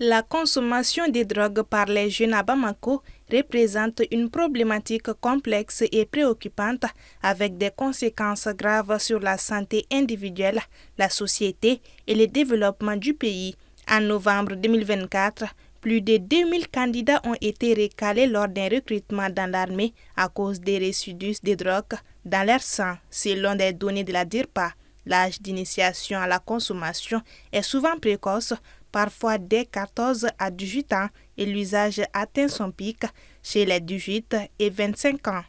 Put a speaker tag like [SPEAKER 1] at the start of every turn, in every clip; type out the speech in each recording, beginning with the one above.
[SPEAKER 1] La consommation des drogues par les jeunes à Bamako représente une problématique complexe et préoccupante avec des conséquences graves sur la santé individuelle, la société et le développement du pays. En novembre 2024, plus de 2000 candidats ont été recalés lors d'un recrutement dans l'armée à cause des résidus de drogue dans leur sang, selon des données de la DIRPA. L'âge d'initiation à la consommation est souvent précoce, parfois dès 14 à 18 ans, et l'usage atteint son pic chez les 18 et 25 ans.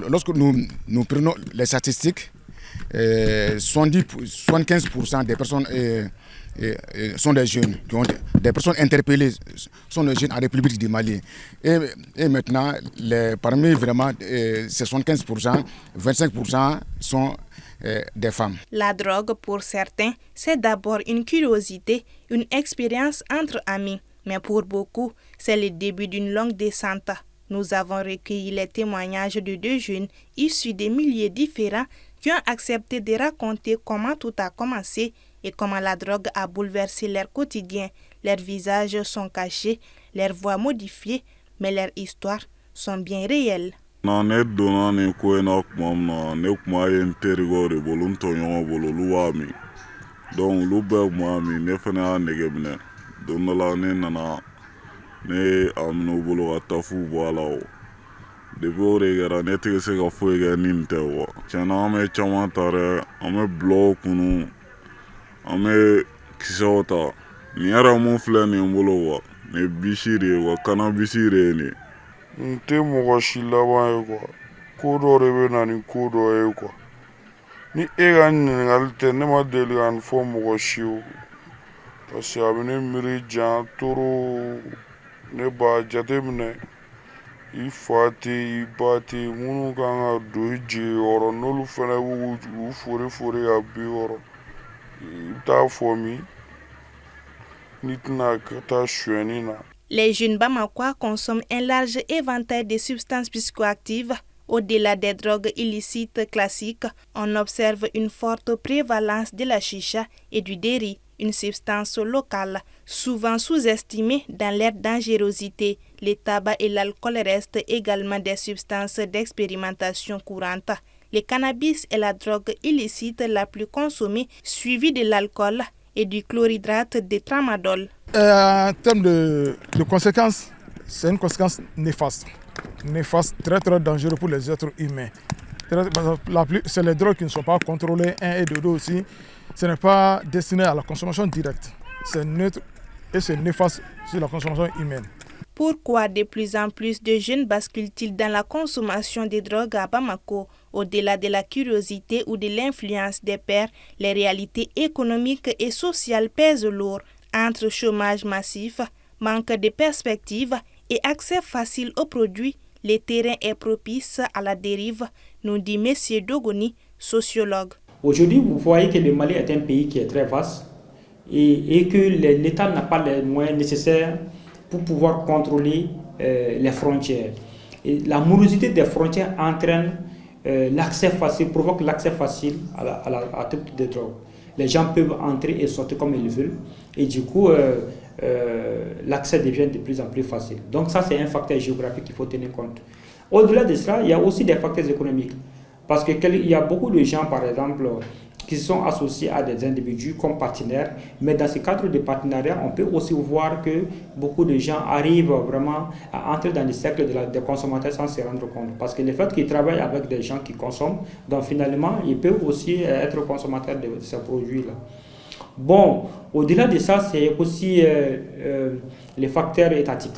[SPEAKER 2] Lorsque nous prenons les statistiques, 75% des personnes sont des jeunes, des personnes interpellées sont des jeunes en République du Mali. Et maintenant, parmi vraiment ces 75%, 25% sont des femmes.
[SPEAKER 1] La drogue, pour certains, c'est d'abord une curiosité, une expérience entre amis. Mais pour beaucoup, c'est le début d'une longue descente. Nous avons recueilli les témoignages de 2 jeunes issus des milieux différents qui ont accepté de raconter comment tout a commencé et comment la drogue a bouleversé leur quotidien. Leurs visages sont cachés, leurs voix modifiées, mais leurs histoires sont bien réelles.
[SPEAKER 3] Ne donna ni ko ina kuma ne kuma yen terigo de bolun to nyoma bololu wami donc lu be mami ne fana nege mine don la ne nana ne amno bolo atafu boala o de bore gara ne tege se ga fo ga ninte wo chana me chama tare ame blow kunu ame kisota ni ara mo fle ni bolo wa ne bishire wa kana bishire ni
[SPEAKER 4] nte mɔgɔ si laban ye ko dɔ de bɛ na ni ko dɔ ye ni e ka ɲininkali tɛ ne ma deli ka nin fɔ mɔgɔ si o parce que a bɛ ne miiri jan toro ne b'a jateminɛ i fa tɛ i ba tɛ minnu kan ka don i jigi yɔrɔ n'olu fana b'u fori ka bin yɔrɔ i bɛ taa fɔ min n'i tɛna ka taa sonyɛni na.
[SPEAKER 1] Les jeunes bamakois consomment un large éventail de substances psychoactives. Au-delà des drogues illicites classiques, on observe une forte prévalence de la chicha et du déri, une substance locale, souvent sous-estimée dans leur dangerosité. Le tabac et l'alcool restent également des substances d'expérimentation courante. Le cannabis est la drogue illicite la plus consommée, suivie de l'alcool et du chlorhydrate de tramadol.
[SPEAKER 5] En termes de conséquences, c'est une conséquence néfaste. Néfaste, très très dangereux pour les êtres humains. C'est les drogues qui ne sont pas contrôlées, 1 et 2 aussi. Ce n'est pas destiné à la consommation directe. C'est neutre et c'est néfaste sur la consommation humaine.
[SPEAKER 1] Pourquoi de plus en plus de jeunes basculent-ils dans la consommation de drogues à Bamako? Au-delà de la curiosité ou de l'influence des pairs, les réalités économiques et sociales pèsent lourd. Entre chômage massif, manque de perspectives et accès facile aux produits, le terrain est propice à la dérive, nous dit M. Dogoni, sociologue.
[SPEAKER 6] Aujourd'hui, vous voyez que le Mali est un pays qui est très vaste et que l'État n'a pas les moyens nécessaires pour pouvoir contrôler les frontières. Et la morosité des frontières entraîne l'accès facile, provoque l'accès facile à tout type de drogue. Les gens peuvent entrer et sortir comme ils veulent et du coup l'accès devient de plus en plus facile. Donc ça c'est un facteur géographique qu'il faut tenir compte. Au-delà de cela, il y a aussi des facteurs économiques. Parce qu'il y a beaucoup de gens par exemple qui sont associés à des individus comme partenaires, mais dans ce cadre de partenariat, on peut aussi voir que beaucoup de gens arrivent vraiment à entrer dans le cercle des consommateurs sans se rendre compte. Parce que le fait qu'ils travaillent avec des gens qui consomment, donc finalement, ils peuvent aussi être consommateurs de ces produits-là. Bon, au-delà de ça, c'est aussi les facteurs étatiques.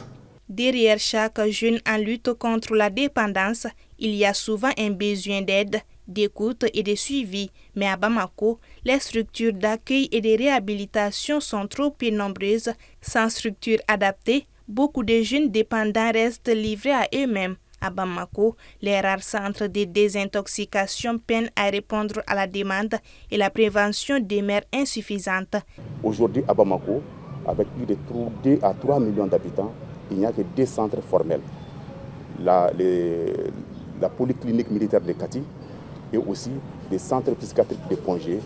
[SPEAKER 1] Derrière chaque jeune en lutte contre la dépendance, il y a souvent un besoin d'aide, d'écoute et de suivi. Mais à Bamako, les structures d'accueil et de réhabilitation sont trop peu nombreuses. Sans structure adaptée, beaucoup de jeunes dépendants restent livrés à eux-mêmes. À Bamako, les rares centres de désintoxication peinent à répondre à la demande et la prévention demeure insuffisante.
[SPEAKER 7] Aujourd'hui, à Bamako, avec plus de 2 à 3 millions d'habitants, il n'y a que 2 centres formels. La polyclinique militaire de Kati et aussi des centres psychiatriques de Pongé,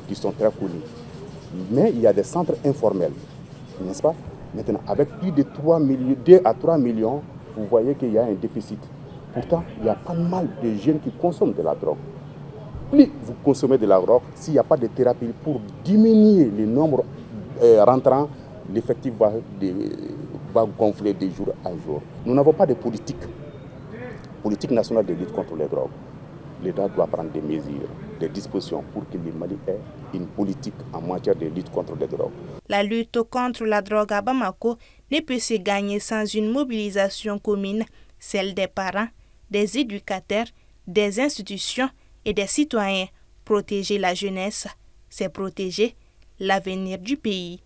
[SPEAKER 7] qui sont très connus. Mais il y a des centres informels n'est-ce pas? Maintenant, avec plus de 2 à 3 millions, vous voyez qu'il y a un déficit. Pourtant, il y a pas mal de jeunes qui consomment de la drogue. Plus vous consommez de la drogue, s'il n'y a pas de thérapie pour diminuer le nombre rentrant, l'effectif va gonfler de jour à jour. Nous n'avons pas de politique nationale de lutte contre les drogues. L'État doit prendre des mesures, des dispositions pour que le Mali ait une politique en matière de lutte contre les drogues.
[SPEAKER 1] La lutte contre la drogue à Bamako ne peut se gagner sans une mobilisation commune, celle des parents, des éducateurs, des institutions et des citoyens. Protéger la jeunesse, c'est protéger l'avenir du pays.